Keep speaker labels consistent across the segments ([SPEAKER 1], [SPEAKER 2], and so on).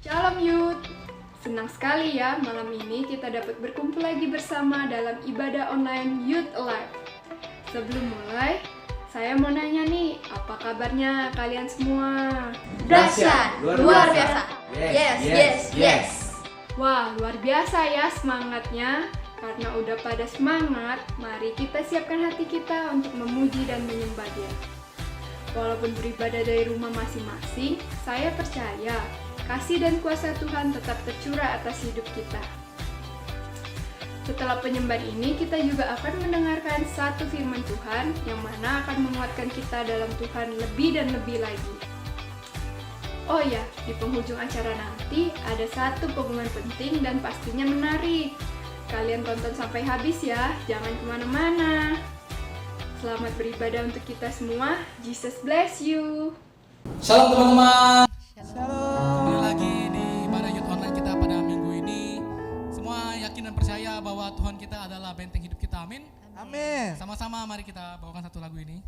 [SPEAKER 1] Shalom Youth, senang sekali ya malam ini kita dapat berkumpul lagi bersama dalam ibadah online Youth Alive. Sebelum mulai, saya mau nanya nih, apa kabarnya kalian semua?
[SPEAKER 2] Dahsyat, luar biasa. Yes.
[SPEAKER 1] Wah, luar biasa ya semangatnya. Karena udah pada semangat, mari kita siapkan hati kita untuk memuji dan menyembah Dia. Walaupun beribadah dari rumah masing-masing, saya percaya kasih dan kuasa Tuhan tetap tercurah atas hidup kita. Setelah penyembahan ini, kita juga akan mendengarkan satu firman Tuhan yang mana akan menguatkan kita dalam Tuhan lebih dan lebih lagi. Oh ya, di penghujung acara nanti ada satu pengumuman penting dan pastinya menarik. Kalian tonton sampai habis ya, jangan kemana-mana. Selamat beribadah untuk kita semua. Jesus bless you.
[SPEAKER 3] Shalom teman-teman.
[SPEAKER 4] Kembali lagi di ibadah Youth Online kita pada minggu ini. Semua yakin dan percaya bahwa Tuhan kita adalah benteng hidup kita, amin.
[SPEAKER 2] Amin.
[SPEAKER 4] Sama-sama mari kita bawakan satu lagu ini.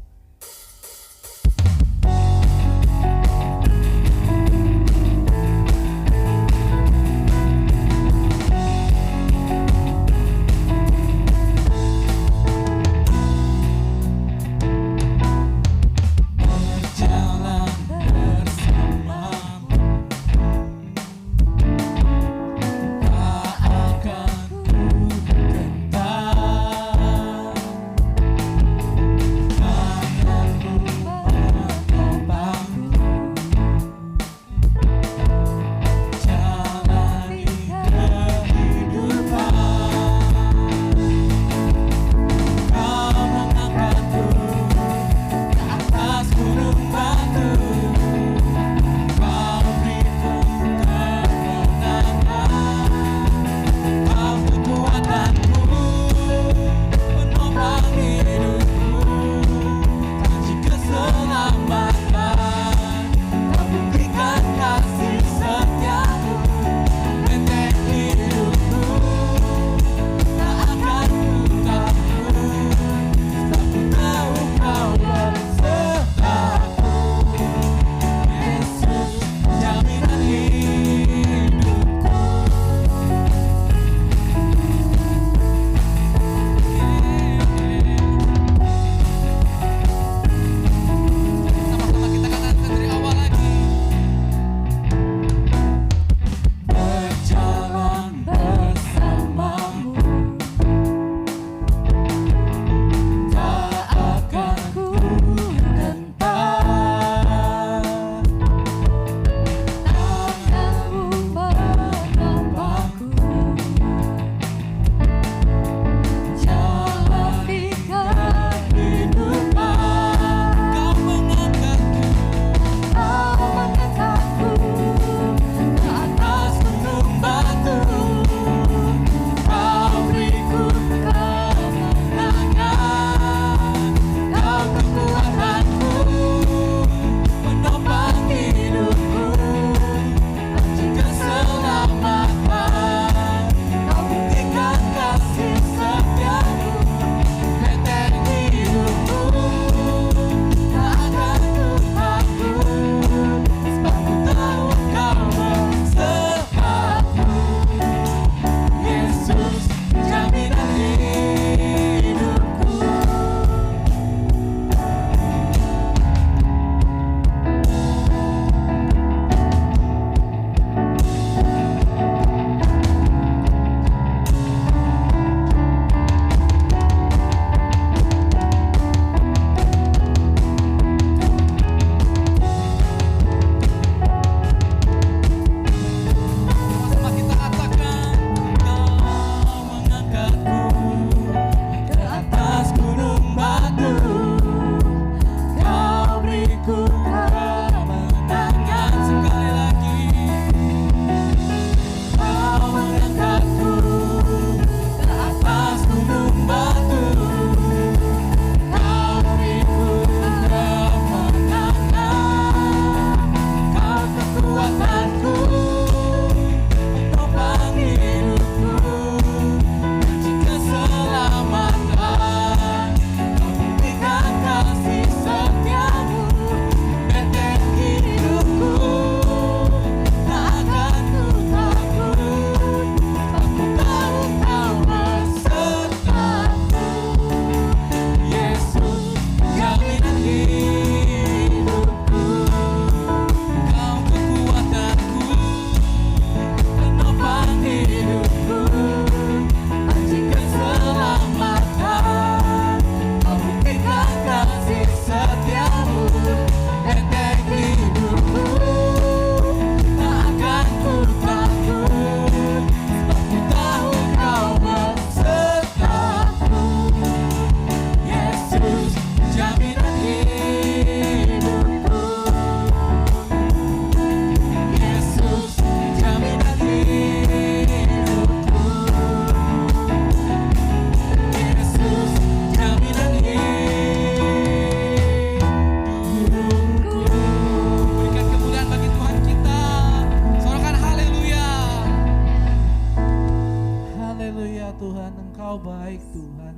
[SPEAKER 5] Engkau baik Tuhan.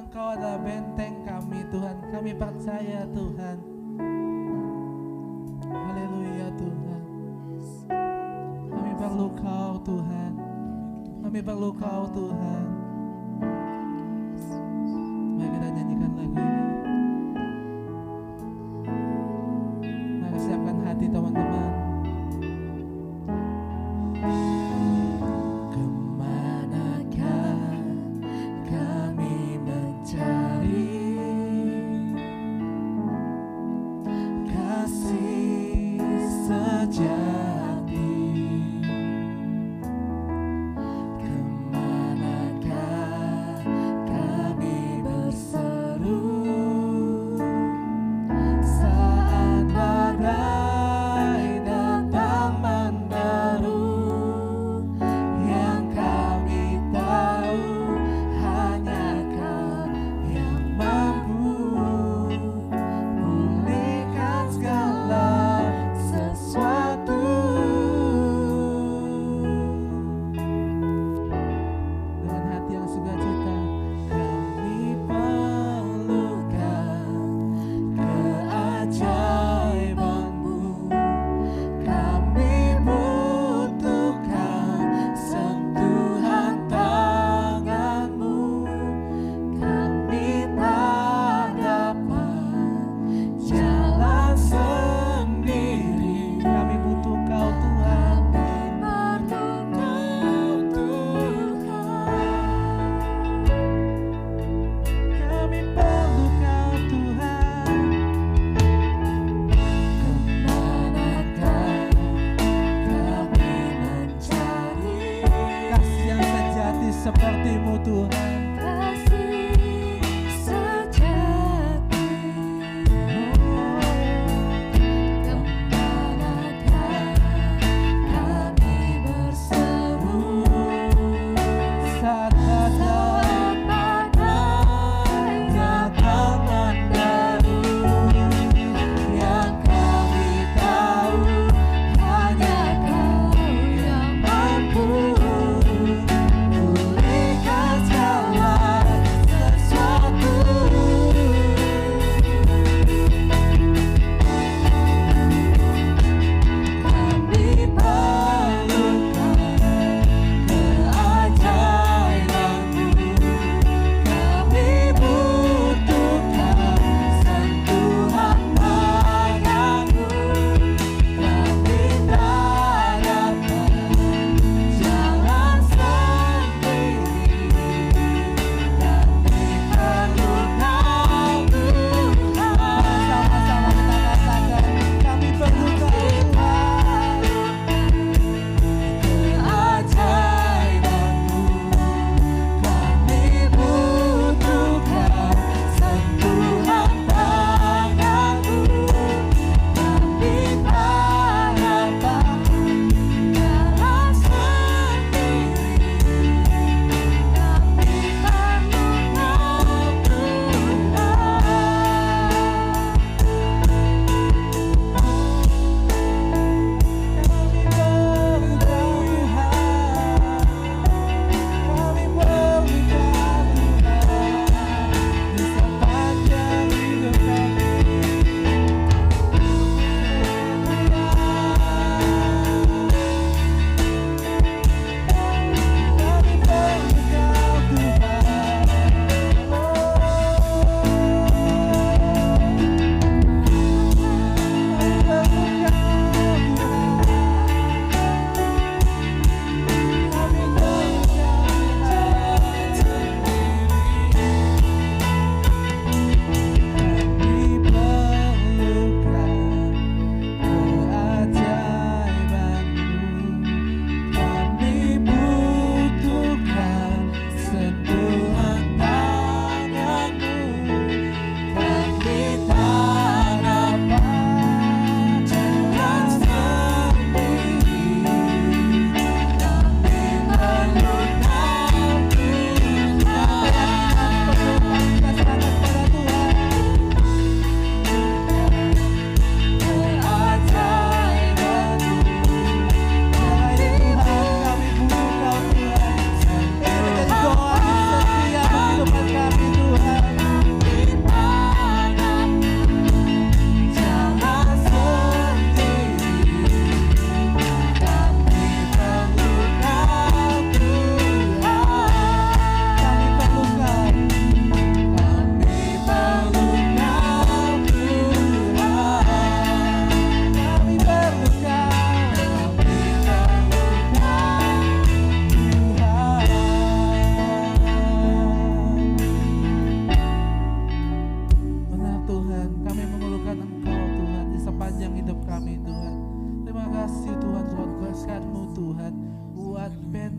[SPEAKER 5] Engkau adalah benteng kami Tuhan. Kami percaya Tuhan. Haleluya Tuhan. Kami perlu Kau Tuhan. Kami perlu Kau Tuhan. Mari kita nyanyikan lagu ini. Mari siapkan hati teman-teman. Kemanakah kami mencari kasih sejati? Kemanakah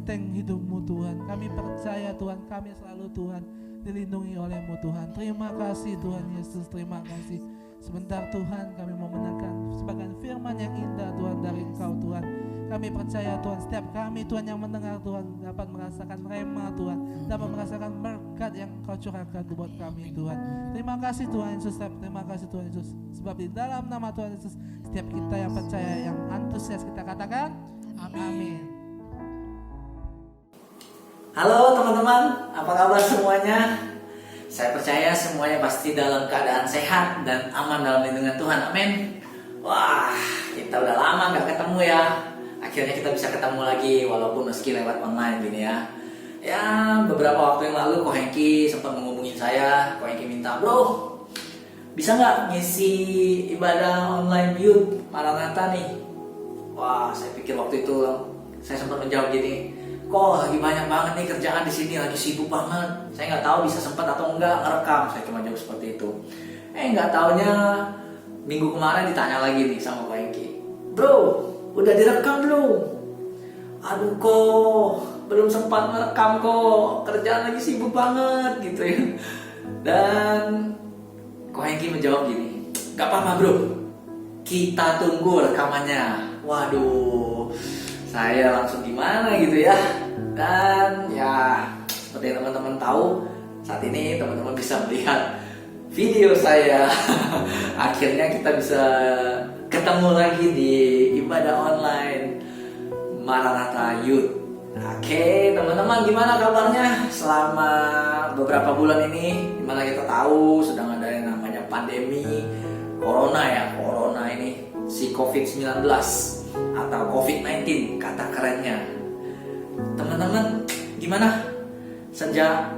[SPEAKER 5] benteng hidupmu Tuhan. Kami percaya Tuhan, kami selalu Tuhan dilindungi oleh-Mu Tuhan. Terima kasih Tuhan Yesus, terima kasih. Sebentar Tuhan kami mau mendengarkan sebagian firman yang indah Tuhan dari Engkau Tuhan. Kami percaya Tuhan, setiap kami Tuhan yang mendengar Tuhan dapat merasakan rema Tuhan, dapat merasakan berkat yang Engkau curahkan buat kami Tuhan. Terima kasih Tuhan Yesus, terima kasih Tuhan Yesus. Sebab di dalam nama Tuhan Yesus, setiap kita yang percaya, yang antusias, kita katakan amin.
[SPEAKER 2] Halo teman-teman, apa kabar semuanya? Saya percaya semuanya pasti dalam keadaan sehat dan aman dalam lindungan Tuhan, amin. Wah, kita udah lama gak ketemu ya. Akhirnya kita bisa ketemu lagi walaupun meski lewat online gini ya. Ya, beberapa waktu yang lalu Ko Hengki sempat menghubungi saya. Ko Hengki minta, bro, bisa nggak ngisi ibadah online youth Maranatha nih? Wah, saya pikir waktu itu saya sempat menjawab gini, kok lagi banyak banget nih kerjaan di sini, lagi sibuk banget. Saya nggak tahu bisa sempat atau enggak ngerekam. Saya cuma jawab seperti itu. Nggak taunya minggu kemarin ditanya lagi nih sama Ko Hengki, bro, udah direkam belum? Aduh kok belum sempat merekam kok, kerjaan lagi sibuk banget gitu ya. Dan Ko Hengki menjawab gini, gak apa-apa bro, kita tunggu rekamannya. Waduh, saya langsung gimana gitu ya. Dan ya seperti yang teman-teman tahu, saat ini teman-teman bisa melihat video saya. Akhirnya kita bisa ketemu lagi di ibadah online Maranatha Youth. Oke, teman-teman, gimana kabarnya selama beberapa bulan ini? Dimana kita tahu sedang ada yang namanya pandemi Corona ya. Corona ini si COVID-19 atau COVID-19 kata kerennya. Teman-teman, gimana? Sejak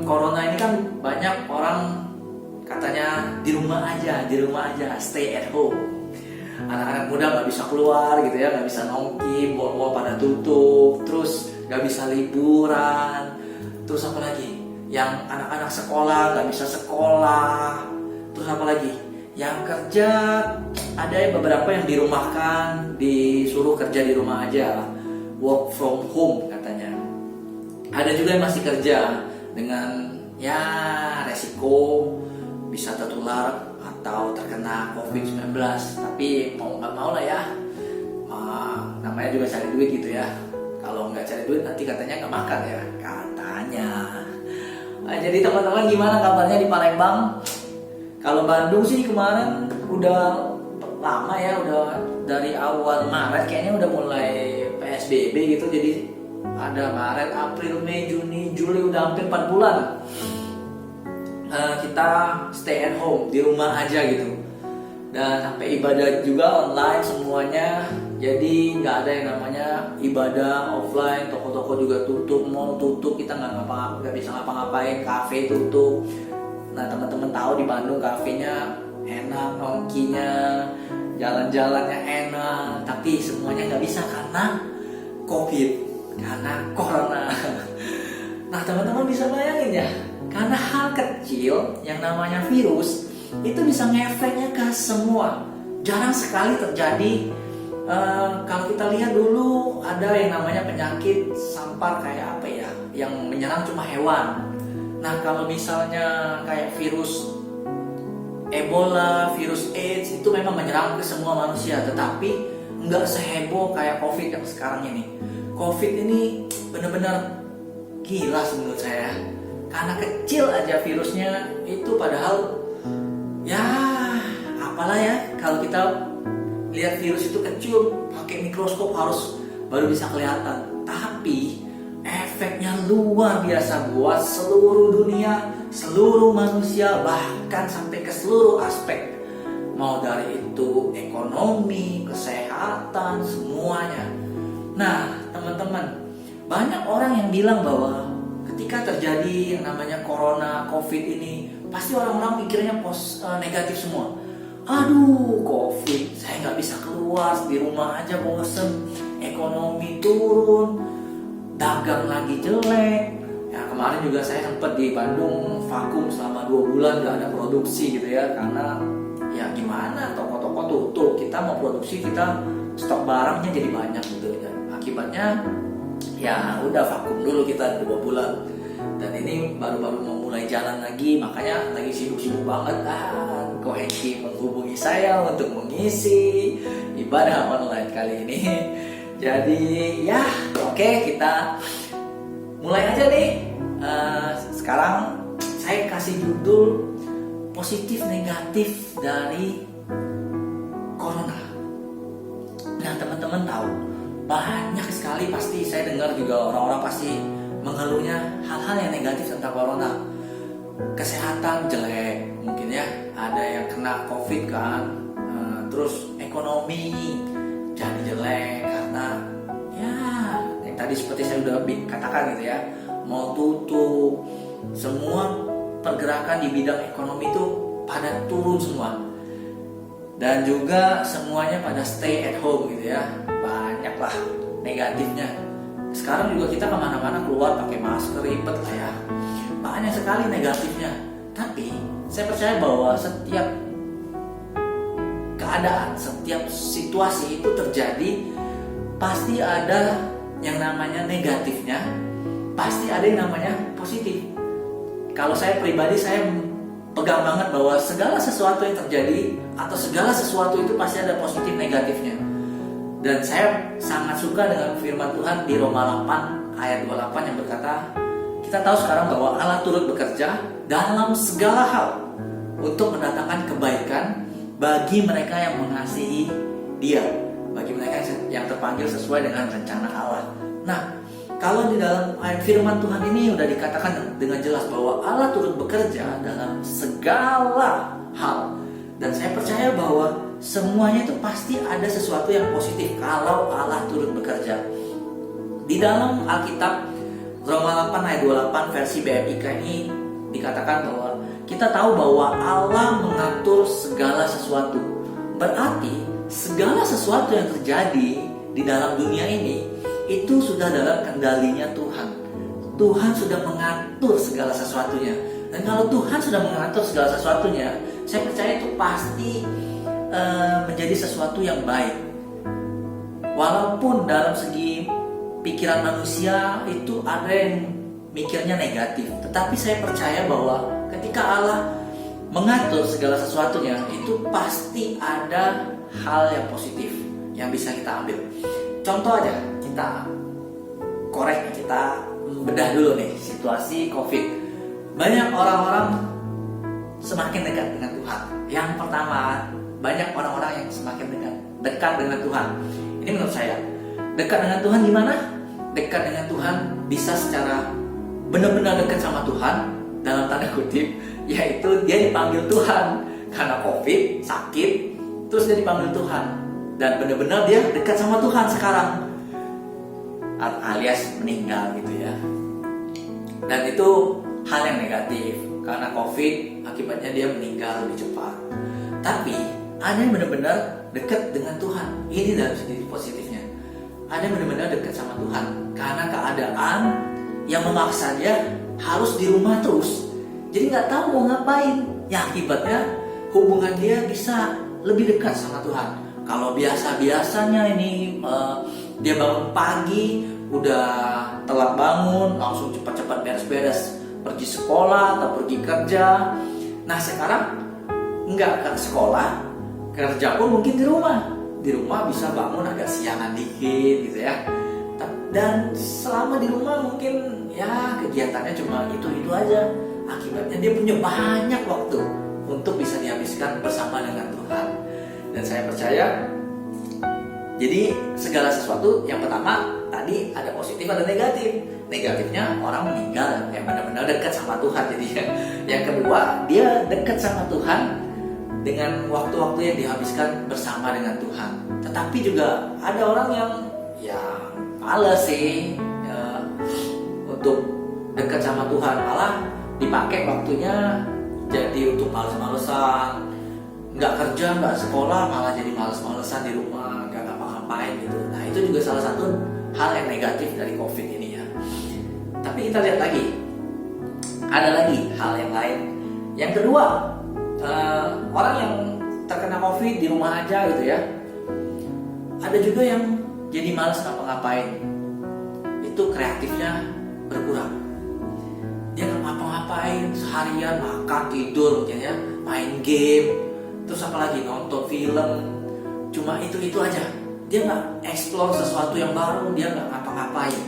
[SPEAKER 2] Corona ini kan banyak orang katanya di rumah aja, stay at home. Anak-anak muda nggak bisa keluar gitu ya, nggak bisa nongki, mall-mall pada tutup, terus nggak bisa liburan, terus apa lagi? Yang anak-anak sekolah nggak bisa sekolah, terus apa lagi? Yang kerja ada beberapa yang dirumahkan, disuruh kerja di rumah aja, work from home katanya. Ada juga yang masih kerja dengan ya resiko bisa tertular atau terkena COVID-19, tapi mau nggak mau lah ya, namanya juga cari duit gitu ya. Kalau nggak cari duit nanti katanya nggak makan ya, katanya. Nah, jadi teman-teman gimana kabarnya di Palembang? Kalau Bandung sih kemarin udah lama ya, udah dari awal Maret kayaknya udah mulai PSBB gitu. Jadi ada Maret, April, Mei, Juni, Juli, udah hampir 4 bulan. Kita stay at home, di rumah aja gitu. Dan sampai ibadah juga online semuanya. Jadi nggak ada yang namanya ibadah offline. Toko-toko juga tutup, mall tutup, kita nggak bisa ngapa-ngapain, kafe tutup. Nah teman-teman tahu di Bandung kafenya enak, nongkinya, jalan-jalannya enak, tapi semuanya nggak bisa karena COVID, karena Corona. Nah teman-teman bisa bayangin ya, karena hal kecil yang namanya virus itu bisa ngefeknya ke semua. Jarang sekali terjadi. Kalau kita lihat dulu ada yang namanya penyakit sampar kayak apa ya, yang menyerang cuma hewan. Nah kalau misalnya kayak virus Ebola, virus AIDS itu memang menyerang ke semua manusia, tetapi nggak seheboh kayak COVID yang sekarang ini. COVID ini benar-benar gila menurut saya. Karena kecil aja virusnya itu, padahal ya apalah ya, kalau kita lihat virus itu kecil pakai mikroskop harus baru bisa kelihatan, tapi efeknya luar biasa buat seluruh dunia, seluruh manusia, bahkan sampai ke seluruh aspek, mau dari itu ekonomi, kesehatan, semuanya. Nah teman-teman, banyak orang yang bilang bahwa ketika terjadi yang namanya corona, covid ini, pasti orang-orang mikirnya negatif semua. Aduh, covid, saya nggak bisa keluar, di rumah aja bosen, ekonomi turun, dagang lagi jelek. Ya kemarin juga saya sempat di Bandung vakum selama 2 bulan, nggak ada produksi gitu ya, karena ya gimana, toko-toko tutup, kita mau produksi, kita stok barangnya jadi banyak gitu ya. Akibatnya ya udah vakum dulu kita 2 bulan. Dan ini baru-baru mau mulai jalan lagi, makanya lagi sibuk-sibuk banget kan. Ko Hengki menghubungi saya untuk mengisi ibadah online kali ini. Jadi ya oke, kita mulai aja nih. Sekarang saya kasih judul positif negatif dari corona. Nah teman-teman tahu, banyak sekali pasti saya dengar juga orang-orang pasti mengeluhnya hal-hal yang negatif tentang corona. Kesehatan jelek mungkin ya, ada yang kena COVID kan, terus ekonomi jadi jelek karena ya yang tadi seperti saya udah katakan gitu ya, mau tutup, semua pergerakan di bidang ekonomi itu pada turun semua. Dan juga semuanya pada stay at home gitu ya, banyaklah negatifnya. Sekarang juga kita kemana-mana keluar pakai masker, ribet lah ya, banyak sekali negatifnya. Tapi saya percaya bahwa setiap keadaan, setiap situasi itu terjadi pasti ada yang namanya negatifnya, pasti ada yang namanya positif. Kalau saya pribadi, saya pegang banget bahwa segala sesuatu yang terjadi atau segala sesuatu itu pasti ada positif negatifnya. Dan saya sangat suka dengan firman Tuhan di Roma 8 ayat 28 yang berkata, kita tahu sekarang bahwa Allah turut bekerja dalam segala hal untuk mendatangkan kebaikan bagi mereka yang mengasihi Dia, bagi mereka yang terpanggil sesuai dengan rencana Allah. Nah, kalau di dalam ayat firman Tuhan ini sudah dikatakan dengan jelas bahwa Allah turut bekerja dalam segala hal. Dan saya percaya bahwa semuanya itu pasti ada sesuatu yang positif kalau Allah turut bekerja. Di dalam Alkitab Roma 8 ayat 28 versi BMIK ini dikatakan bahwa kita tahu bahwa Allah mengatur segala sesuatu. Berarti segala sesuatu yang terjadi di dalam dunia ini itu sudah dalam kendalinya Tuhan. Tuhan sudah mengatur segala sesuatunya. Dan kalau Tuhan sudah mengatur segala sesuatunya, saya percaya itu pasti menjadi sesuatu yang baik. Walaupun dalam segi pikiran manusia itu ada yang mikirnya negatif, tetapi saya percaya bahwa ketika Allah mengatur segala sesuatunya, itu pasti ada hal yang positif yang bisa kita ambil. Contoh aja, kita korek, kita bedah dulu nih situasi COVID. Banyak orang-orang semakin dekat dengan Tuhan. Yang pertama, banyak orang-orang yang semakin dekat dengan Tuhan. Ini menurut saya, dekat dengan Tuhan gimana? Dekat dengan Tuhan bisa secara benar-benar dekat sama Tuhan, dalam tanda kutip, yaitu dia dipanggil Tuhan karena COVID, sakit, terus dia dipanggil Tuhan dan benar-benar dia dekat sama Tuhan sekarang, alias meninggal gitu ya. Dan itu hal yang negatif karena COVID, akibatnya dia meninggal lebih cepat. Tapi ada yang benar-benar dekat dengan Tuhan. Ini dalam segi positifnya. Ada yang benar-benar dekat sama Tuhan karena keadaan yang memaksa dia harus di rumah terus. Jadi nggak tahu mau ngapain. Ya akibatnya hubungan dia bisa lebih dekat sama Tuhan. Kalau biasa-biasanya ini dia bangun pagi, udah telat bangun, langsung cepat-cepat beres-beres, pergi sekolah atau pergi kerja. Nah sekarang nggak ke sekolah, kerja pun mungkin di rumah. Di rumah bisa bangun agak siangan dikit gitu ya. Dan selama di rumah mungkin ya kegiatannya cuma itu aja. Akibatnya dia punya banyak waktu untuk bisa dihabiskan bersama dengan Tuhan. Dan saya percaya, jadi segala sesuatu yang pertama tadi ada positif ada negatif. Negatifnya orang meninggal yang benar-benar dekat sama Tuhan jadinya. Yang kedua, dia dekat sama Tuhan dengan waktu-waktu yang dihabiskan bersama dengan Tuhan. Tetapi juga ada orang yang ya males sih ya, untuk dekat sama Tuhan, malah dipakai waktunya jadi untuk males-malesan, nggak kerja, nggak sekolah, malah jadi males-malesan di rumah, nggak ngapa-ngapain gitu. Nah itu juga salah satu hal yang negatif dari COVID ini ya. Tapi kita lihat lagi, ada lagi hal yang lain. Yang kedua, orang yang terkena COVID di rumah aja gitu ya. Ada juga yang jadi malas ngapa-ngapain. itu kreatifnya berkurang. Dia nggak ngapa-ngapain seharian, makan, tidur mungkin ya, main game, terus apalagi nonton film, cuma itu aja. Dia nggak explore sesuatu yang baru, dia nggak ngapa-ngapain,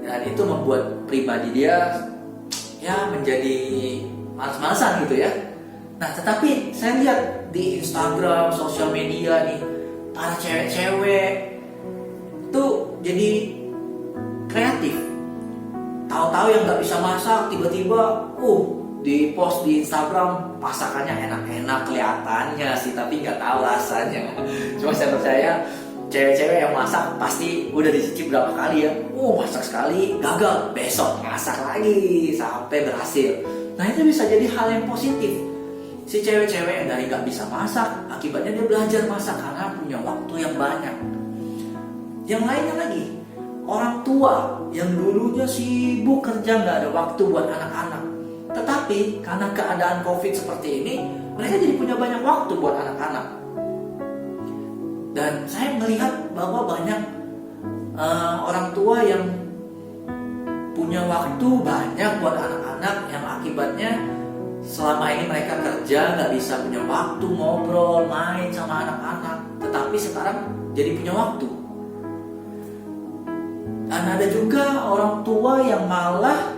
[SPEAKER 2] dan itu membuat pribadi dia ya menjadi malas-malasan gitu ya. Nah, tetapi saya lihat di Instagram, sosial media nih, para cewek-cewek tuh jadi kreatif. Tahu-tahu yang nggak bisa masak, tiba-tiba di post di Instagram masakannya enak-enak kelihatannya sih, tapi nggak tahu rasanya. Cuma saya percaya cewek-cewek yang masak pasti udah dicicip berapa kali ya. Masak sekali gagal, besok masak lagi sampai berhasil. Nah, itu bisa jadi hal yang positif. Si cewek-cewek yang dari nggak bisa masak, akibatnya dia belajar masak karena punya waktu yang banyak. Yang lainnya lagi, orang tua yang dulunya sibuk kerja nggak ada waktu buat anak-anak. Tetapi karena keadaan COVID seperti ini, mereka jadi punya banyak waktu buat anak-anak. Dan saya melihat bahwa banyak orang tua yang punya waktu banyak buat anak-anak, yang akibatnya selama ini mereka kerja nggak bisa punya waktu ngobrol, main sama anak-anak. Tetapi sekarang jadi punya waktu. Dan ada juga orang tua yang malah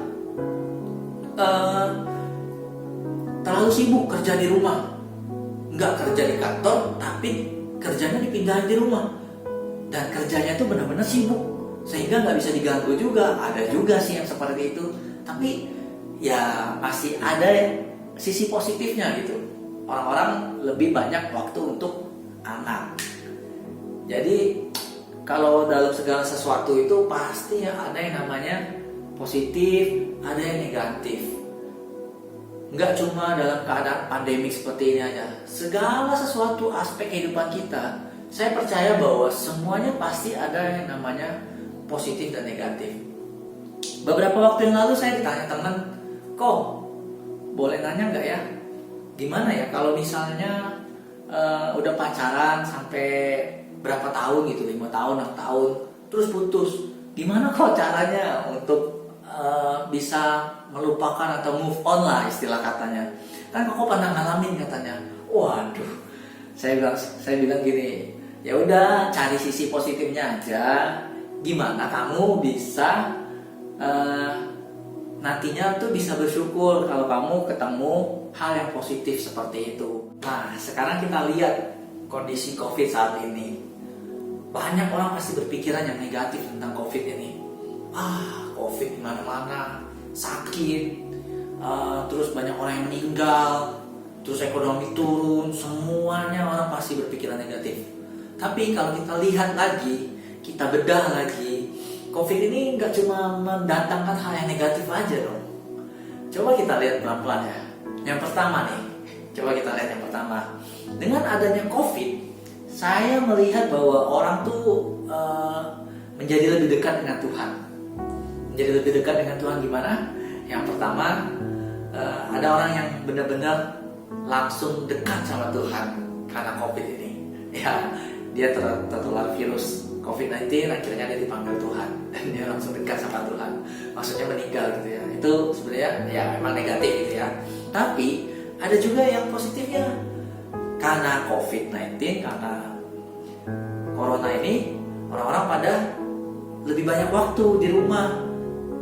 [SPEAKER 2] terlalu sibuk kerja di rumah, nggak kerja di kantor, tapi kerjanya dipindahin di rumah, dan kerjanya tuh benar-benar sibuk sehingga nggak bisa diganggu juga. Ada juga sih yang seperti itu, tapi ya masih ada sisi positifnya gitu. Orang-orang lebih banyak waktu untuk anak. Jadi kalau dalam segala sesuatu itu pasti ya ada yang namanya positif, ada yang negatif. Nggak cuma dalam keadaan pandemik seperti ini aja. Segala sesuatu aspek kehidupan kita, saya percaya bahwa semuanya pasti ada yang namanya positif dan negatif. Beberapa waktu yang lalu saya ditanya teman, kok boleh nanya nggak ya? Gimana ya kalau misalnya udah pacaran sampai berapa tahun gitu, 5 tahun, 6 tahun, terus putus. Gimana kok caranya untuk bisa melupakan atau move on lah istilah katanya. Kan kok pernah ngalamin katanya. Waduh, saya bilang gini, ya udah cari sisi positifnya aja. Gimana kamu bisa nantinya tuh bisa bersyukur kalau kamu ketemu hal yang positif seperti itu. Nah, sekarang kita lihat kondisi COVID saat ini. Banyak orang pasti berpikiran yang negatif tentang COVID ini. COVID di mana-mana, sakit, terus banyak orang yang meninggal, terus ekonomi turun, semuanya orang pasti berpikiran negatif. Tapi kalau kita lihat lagi, kita bedah lagi, COVID ini nggak cuma mendatangkan hal yang negatif aja dong. Coba kita lihat pelan-pelan ya. Yang pertama nih, coba kita lihat yang pertama. Dengan adanya COVID, saya melihat bahwa orang tuh menjadi lebih dekat dengan Tuhan. Menjadi lebih dekat dengan Tuhan gimana? Yang pertama, ada orang yang benar-benar langsung dekat sama Tuhan karena COVID ini. Ya, dia tertular virus COVID-19, akhirnya dia dipanggil Tuhan dan dia langsung dekat sama Tuhan. Maksudnya meninggal gitu ya. Itu sebenarnya ya memang negatif gitu ya. Tapi ada juga yang positifnya. Karena COVID-19, karena Corona ini, orang-orang pada lebih banyak waktu di rumah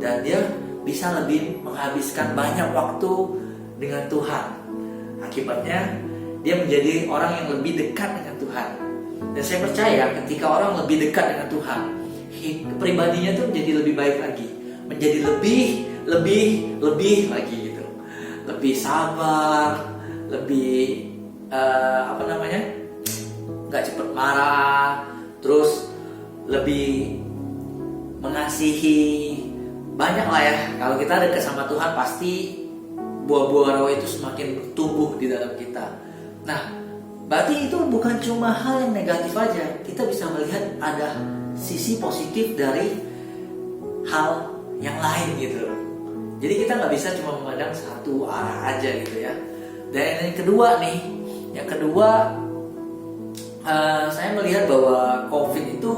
[SPEAKER 2] dan dia bisa lebih menghabiskan banyak waktu dengan Tuhan. Akibatnya dia menjadi orang yang lebih dekat dengan Tuhan. Dan saya percaya ketika orang lebih dekat dengan Tuhan, pribadinya tuh menjadi lebih baik lagi, menjadi lebih lagi gitu, lebih sabar, lebih nggak cepet marah, terus lebih mengasihi. Banyak lah ya, kalau kita dekat sama Tuhan pasti buah-buah roh itu semakin tumbuh di dalam kita. Nah, berarti itu bukan cuma hal yang negatif aja. Kita bisa melihat ada sisi positif dari hal yang lain gitu. Jadi kita nggak bisa cuma memandang satu arah aja gitu ya. Dan yang kedua nih, saya melihat bahwa COVID itu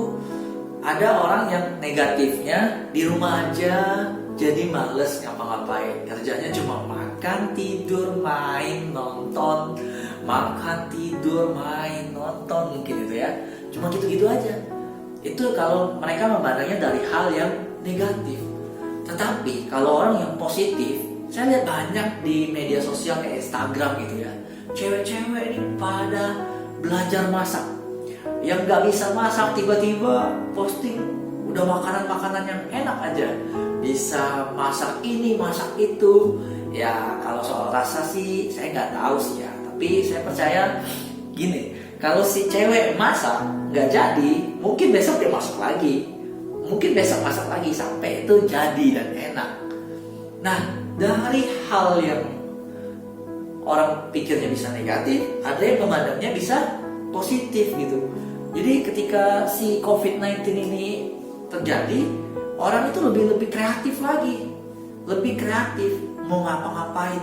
[SPEAKER 2] ada orang yang negatifnya di rumah aja jadi males ngapa-ngapain, kerjanya cuma makan, tidur, main, nonton, makan, tidur, main, nonton, mungkin itu ya, cuma gitu-gitu aja. Itu kalau mereka memandangnya dari hal yang negatif. Tetapi kalau orang yang positif, saya lihat banyak di media sosial kayak Instagram gitu ya, cewek-cewek ini pada belajar masak. Yang gak bisa masak tiba-tiba posting udah makanan-makanan yang enak aja, bisa masak ini, masak itu. Ya kalau soal rasa sih saya nggak tahu sih ya, tapi saya percaya gini, kalau si cewek masak nggak jadi, mungkin besok dia masak lagi, mungkin besok masak lagi sampai itu jadi dan enak. Nah, dari hal yang orang pikirnya bisa negatif, ada yang memandangnya bisa positif gitu. Jadi ketika si COVID-19 ini terjadi, orang itu lebih kreatif lagi, lebih kreatif mau ngapa-ngapain.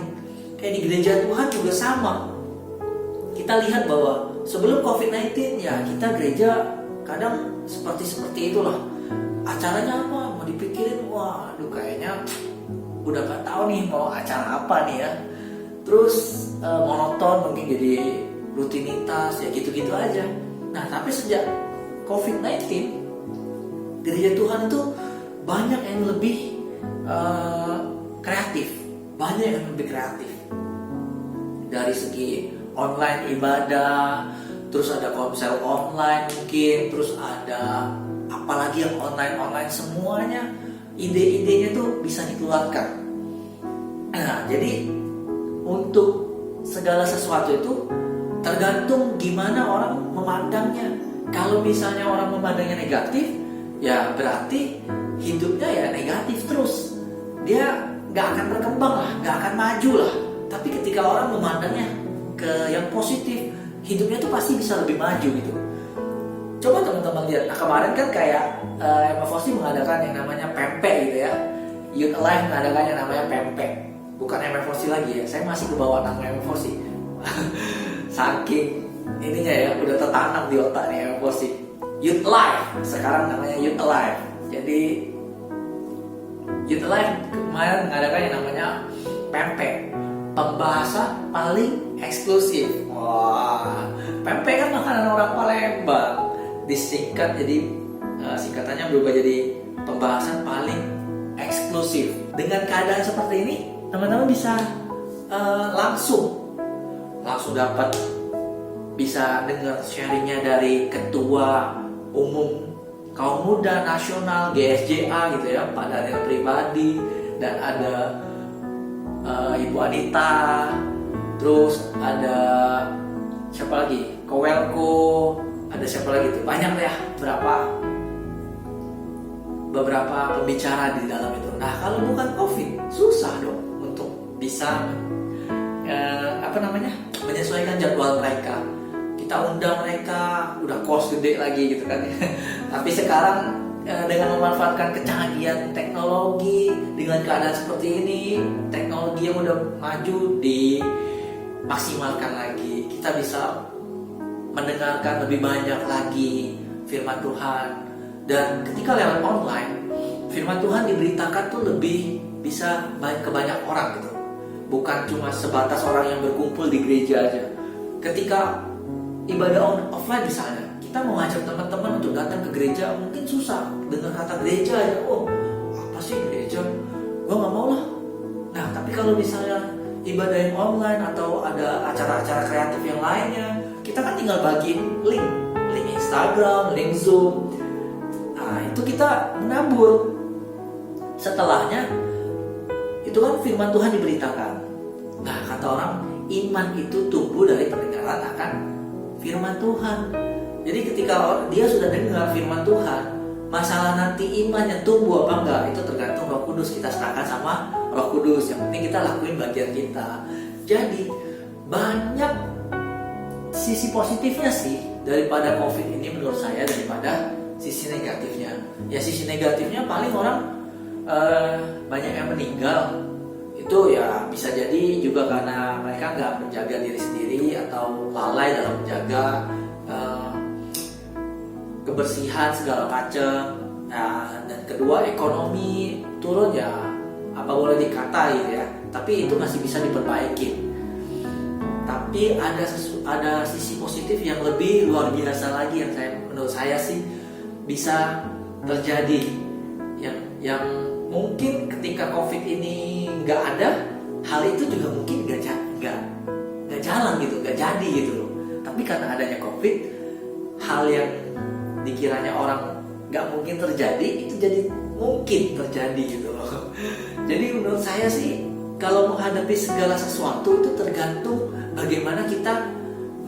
[SPEAKER 2] Kayak di gereja Tuhan juga sama. Kita lihat bahwa sebelum COVID-19 ya kita gereja kadang seperti itulah. Acaranya apa? Mau dipikirin, waduh kayaknya udah gak tahu nih mau acara apa nih ya. Terus monoton mungkin jadi rutinitas ya gitu-gitu aja. Nah tapi sejak COVID-19 gereja Tuhan itu banyak yang lebih kreatif, banyak yang lebih kreatif dari segi online ibadah, terus ada konsel online mungkin, terus ada apalagi yang online semuanya ide-idenya tuh bisa dikeluarkan. Nah jadi untuk segala sesuatu itu tergantung gimana orang memandangnya. Kalau misalnya orang memandangnya negatif, ya berarti hidupnya ya negatif terus. Dia gak akan berkembang lah, gak akan maju lah. Tapi ketika orang memandangnya ke yang positif, hidupnya tuh pasti bisa lebih maju gitu. Coba teman-teman lihat, nah kemarin kan kayak MFOC mengadakan yang namanya pempek gitu ya. Youth Alive mengadakan yang namanya pempek. Bukan MFOC lagi ya, saya masih kebawa nama MFOC. Saking ininya ya, udah tertanam di otak nih MFOC. Youth Alive, sekarang namanya Youth Alive. Jadi Youth Alive kemarin mengadakan yang namanya pempek, pembahasan paling eksklusif. Wah, pempek kan makanan orang Palembang, disingkat jadi singkatannya berubah jadi pembahasan paling eksklusif. Dengan keadaan seperti ini, teman-teman bisa langsung dapat, bisa dengar sharingnya dari ketua umum kaum muda nasional GSJA gitu ya, Pak Daniel Pribadi, dan ada Ibu Anita, terus ada siapa lagi, Kowelko, ada siapa lagi tuh, banyak ya, beberapa pembicara di dalam itu. Nah kalau bukan COVID susah dong untuk bisa menyesuaikan jadwal mereka. Kita undang mereka, udah kos gede lagi gitu kan. Tapi sekarang dengan memanfaatkan kecanggihan teknologi, dengan keadaan seperti ini, teknologi yang udah maju dimaksimalkan lagi. Kita bisa mendengarkan lebih banyak lagi firman Tuhan. Dan ketika lewat online, firman Tuhan diberitakan tuh lebih bisa ke banyak orang gitu. Bukan cuma sebatas orang yang berkumpul di gereja aja. Ketika ibadah offline misalnya, kita mau ngajak teman-teman untuk datang ke gereja, mungkin susah dengar kata gereja aja. Oh, apa sih gereja? Gua nggak mau lah. Nah, tapi kalau misalnya ibadah yang online atau ada acara-acara kreatif yang lainnya, kita kan tinggal bagiin link Instagram, link Zoom. Nah, itu kita menabur. Setelahnya, itu kan firman Tuhan diberitakan. Nah, kata orang, iman itu tumbuh dari pendengaran akan firman Tuhan. Jadi ketika dia sudah dengar firman Tuhan, masalah nanti imannya tumbuh apa enggak, itu tergantung Roh Kudus. Kita serahkan sama Roh Kudus. Yang penting kita lakuin bagian kita. Jadi banyak sisi positifnya sih daripada COVID ini menurut saya, daripada sisi negatifnya. Ya sisi negatifnya paling orang banyak yang meninggal. Itu ya bisa jadi juga karena mereka nggak menjaga diri sendiri atau lalai dalam menjaga kebersihan segala macam. Nah, dan kedua ekonomi turun ya apa boleh dikata gitu ya. Tapi itu masih bisa diperbaiki. Tapi ada sisi positif yang lebih luar biasa lagi yang menurut saya sih bisa terjadi. Yang mungkin ketika COVID ini nggak ada, hal itu juga mungkin nggak jalan gitu, nggak jadi gitu loh. Tapi karena adanya COVID, hal yang dikiranya orang nggak mungkin terjadi itu jadi mungkin terjadi gitu loh. Jadi menurut saya sih kalau menghadapi segala sesuatu itu tergantung bagaimana kita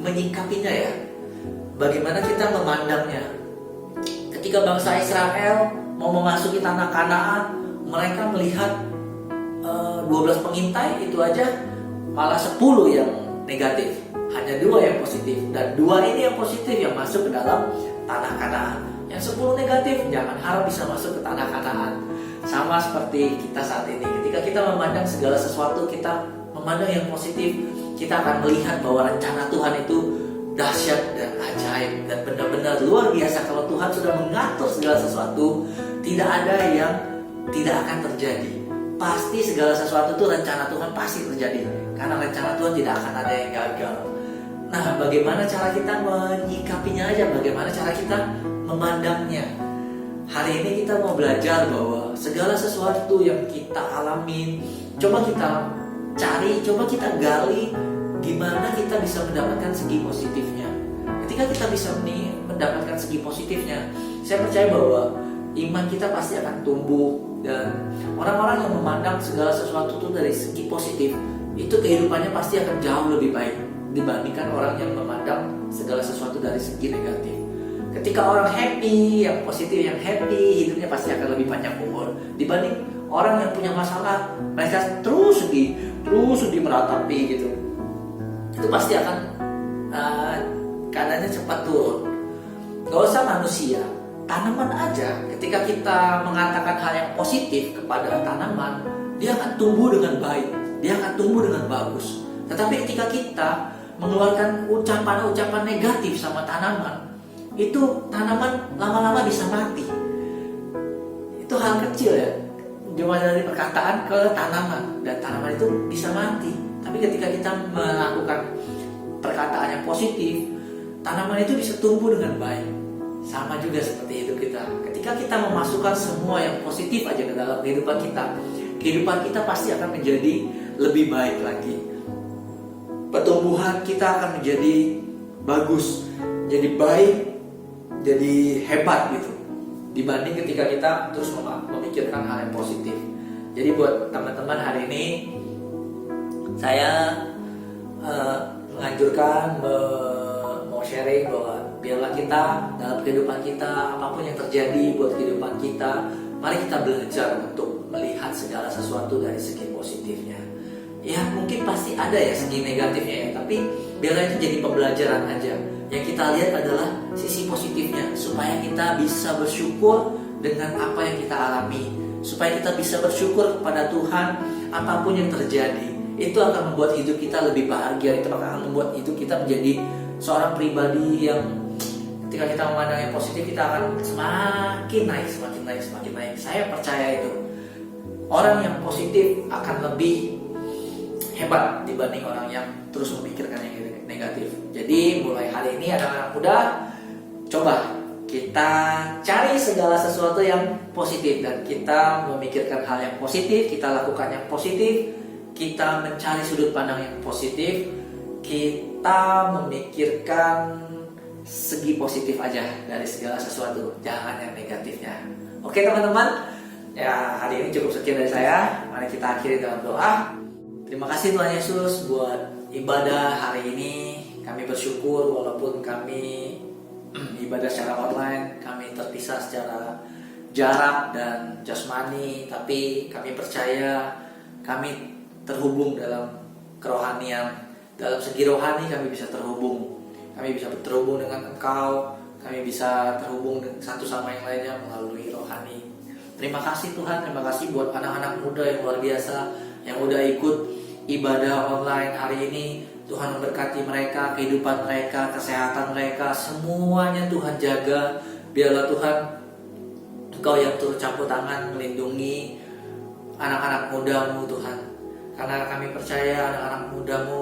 [SPEAKER 2] menyikapinya ya, bagaimana kita memandangnya. Ketika bangsa Israel mau memasuki tanah Kanaan, mereka melihat 12 pengintai itu aja malah 10 yang negatif, hanya 2 yang positif, dan 2 ini yang positif yang masuk ke dalam tanah Kanaan. Yang 10 negatif jangan harap bisa masuk ke tanah Kanaan. Sama seperti kita saat ini, ketika kita memandang segala sesuatu, kita memandang yang positif, kita akan melihat bahwa rencana Tuhan itu dahsyat dan ajaib dan benar-benar luar biasa. Kalau Tuhan sudah mengatur segala sesuatu, tidak ada yang tidak akan terjadi. Pasti segala sesuatu itu rencana Tuhan pasti terjadi, karena rencana Tuhan tidak akan ada yang gagal. Nah, bagaimana cara kita menyikapinya aja, bagaimana cara kita memandangnya. Hari ini kita mau belajar bahwa segala sesuatu yang kita alamin, coba kita cari, coba kita gali gimana kita bisa mendapatkan segi positifnya. Ketika kita bisa mendapatkan segi positifnya, saya percaya bahwa iman kita pasti akan tumbuh, dan orang-orang yang memandang segala sesuatu itu dari segi positif, itu kehidupannya pasti akan jauh lebih baik dibandingkan orang yang memandang segala sesuatu dari segi negatif. Ketika orang happy, yang positif, yang happy, hidupnya pasti akan lebih panjang umur dibanding orang yang punya masalah, mereka terus sedih meratapi gitu. Itu pasti akan keadaannya cepat turun. Gak usah manusia, tanaman aja. Ketika kita mengatakan hal yang positif kepada tanaman, dia akan tumbuh dengan baik, dia akan tumbuh dengan bagus. Tetapi ketika kita mengeluarkan ucapan-ucapan negatif sama tanaman, itu tanaman lama-lama bisa mati. Itu hal kecil ya, cuma dari perkataan ke tanaman, dan tanaman itu bisa mati. Tapi ketika kita melakukan perkataan yang positif, tanaman itu bisa tumbuh dengan baik. Sama juga seperti hidup kita. Ketika kita memasukkan semua yang positif aja ke dalam kehidupan kita pasti akan menjadi lebih baik lagi. Pertumbuhan kita akan menjadi bagus, jadi baik, jadi hebat gitu, dibanding ketika kita terus memikirkan hal yang positif. Jadi buat teman-teman hari ini, saya menganjurkan, mau sharing bahwa biarlah kita dalam kehidupan kita, apapun yang terjadi buat kehidupan kita, mari kita belajar untuk melihat segala sesuatu dari segi positifnya. Ya mungkin pasti ada ya segi negatifnya ya, tapi biarlah itu jadi pembelajaran aja. Yang kita lihat adalah sisi positifnya, supaya kita bisa bersyukur dengan apa yang kita alami, supaya kita bisa bersyukur kepada Tuhan apapun yang terjadi. Itu akan membuat hidup kita lebih bahagia, itu akan membuat hidup kita menjadi seorang pribadi yang ketika kita memandang yang positif, kita akan semakin naik. Saya percaya itu orang yang positif akan lebih hebat dibanding orang yang terus memikirkan yang negatif. Jadi mulai hari ini anak-anak muda, coba kita cari segala sesuatu yang positif, dan kita memikirkan hal yang positif, kita lakukan yang positif, kita mencari sudut pandang yang positif, kita memikirkan segi positif aja dari segala sesuatu, jangan yang negatifnya. Oke teman-teman, ya hari ini cukup sekian dari saya. Mari kita akhiri dengan doa. Terima kasih Tuhan Yesus buat ibadah hari ini. Kami bersyukur walaupun kami ibadah secara online, kami terpisah secara jarak dan jasmani, tapi kami percaya kami terhubung dalam kerohanian. Dalam segi rohani kami bisa terhubung. Kami bisa terhubung dengan Engkau, kami bisa terhubung satu sama yang lainnya melalui rohani. Terima kasih Tuhan, terima kasih buat anak-anak muda yang luar biasa yang udah ikut ibadah online hari ini. Tuhan memberkati mereka, kehidupan mereka, kesehatan mereka, semuanya Tuhan jaga. Biarlah Tuhan, Engkau yang turut campur tangan melindungi anak-anak muda-Mu Tuhan. Karena kami percaya anak-anak muda-Mu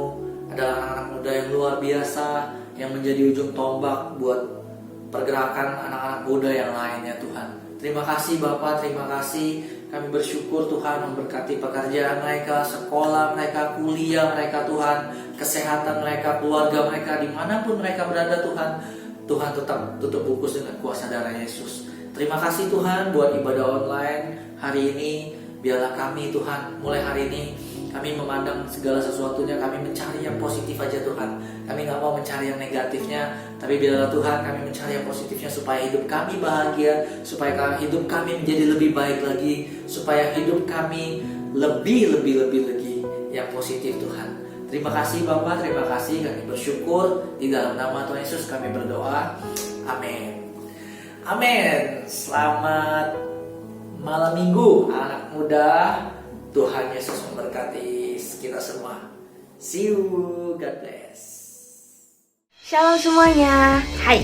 [SPEAKER 2] adalah anak-anak muda yang luar biasa, yang menjadi ujung tombak buat pergerakan anak-anak muda yang lainnya Tuhan. Terima kasih Bapa, terima kasih. Kami bersyukur Tuhan memberkati pekerjaan mereka, sekolah mereka, kuliah mereka Tuhan, kesehatan mereka, keluarga mereka, dimanapun mereka berada Tuhan. Tuhan tetap tutup bungkus dengan kuasa darah Yesus. Terima kasih Tuhan buat ibadah online hari ini. Biarlah kami Tuhan mulai hari ini kami memandang segala sesuatunya, kami mencari yang positif aja Tuhan. Kami gak mau mencari yang negatifnya, tapi biarlah Tuhan kami mencari yang positifnya supaya hidup kami bahagia, supaya hidup kami menjadi lebih baik lagi, supaya hidup kami lebih lagi yang positif Tuhan. Terima kasih Bapak, terima kasih, kami bersyukur di dalam nama Tuhan Yesus kami berdoa. Amin. Amin. Selamat malam minggu anak muda. Tuhan Yesus memberkati kita semua. See you, God bless.
[SPEAKER 6] Shalom semuanya. Hai.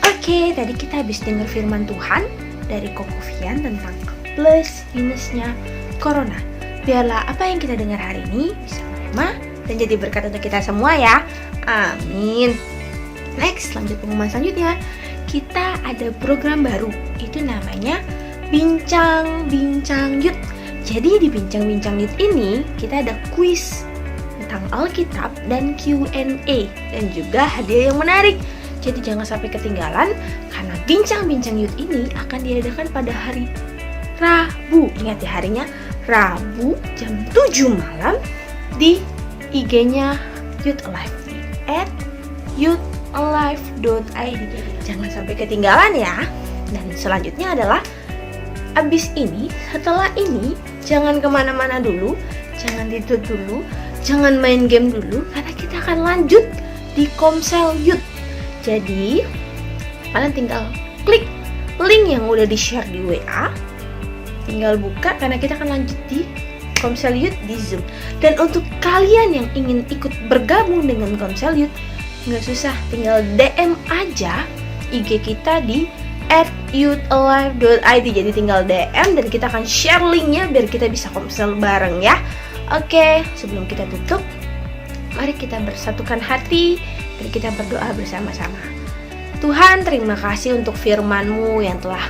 [SPEAKER 6] Oke, tadi kita habis dengar firman Tuhan dari Koko Fian tentang plus minusnya corona. Biarlah apa yang kita dengar hari ini bisa merema dan jadi berkat untuk kita semua ya. Amin. Next, lanjut pengumuman selanjutnya. Kita ada program baru. Itu namanya Bincang Youth. Jadi di Bincang Youth ini kita ada kuis tentang Alkitab dan Q&A dan juga hadiah yang menarik. Jadi jangan sampai ketinggalan karena Bincang Youth ini akan diadakan pada hari Rabu. Ingat ya, harinya Rabu jam 7 malam di IG-nya Youth Alive di @youthalive.id. Jangan sampai ketinggalan ya. Dan selanjutnya adalah abis ini, setelah ini, jangan kemana-mana dulu, jangan tidur dulu, jangan main game dulu, karena kita akan lanjut di Komsel Youth. Jadi, kalian tinggal klik link yang udah di-share di WA, tinggal buka karena kita akan lanjut di Komsel Youth di Zoom. Dan untuk kalian yang ingin ikut bergabung dengan Komsel Youth, nggak susah, tinggal DM aja IG kita di @youthalive.id. Jadi tinggal DM dan kita akan share linknya biar kita bisa komsel bareng ya. Oke, sebelum kita tutup, mari kita bersatukan hati dan kita berdoa bersama-sama. Tuhan, terima kasih untuk firman-Mu yang telah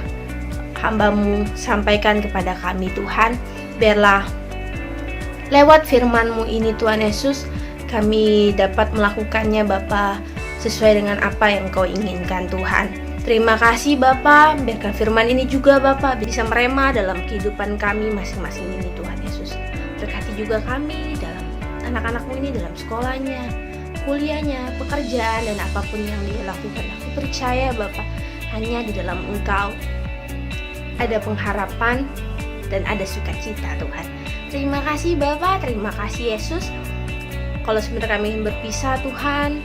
[SPEAKER 6] hamba-Mu sampaikan kepada kami Tuhan. Biarlah lewat firman-Mu ini Tuhan Yesus, kami dapat melakukannya Bapa sesuai dengan apa yang Kau inginkan Tuhan. Terima kasih Bapa, biarkan firman ini juga Bapa bisa merema dalam kehidupan kami masing-masing ini Tuhan Yesus. Berkati juga kami dalam anak-anak-Mu ini dalam sekolahnya, kuliahnya, pekerjaan dan apapun yang dia lakukan. Aku percaya Bapa, hanya di dalam Engkau ada pengharapan dan ada sukacita Tuhan. Terima kasih Bapa, terima kasih Yesus. Kalau sebentar kami berpisah Tuhan,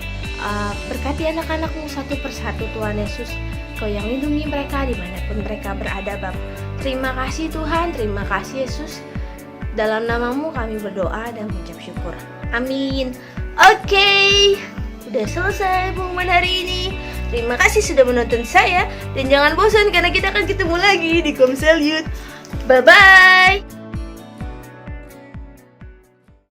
[SPEAKER 6] berkati anak-anak-Mu satu persatu Tuhan Yesus. Kau yang lindungi mereka dimanapun mereka berada Bapa. Terima kasih Tuhan, terima kasih Yesus. Dalam nama-Mu kami berdoa dan mengucap syukur. Amin. Oke, udah selesai pengumuman hari ini. Terima kasih sudah menonton saya. Dan jangan bosan karena kita akan ketemu lagi di Komsel Youth. Bye-bye.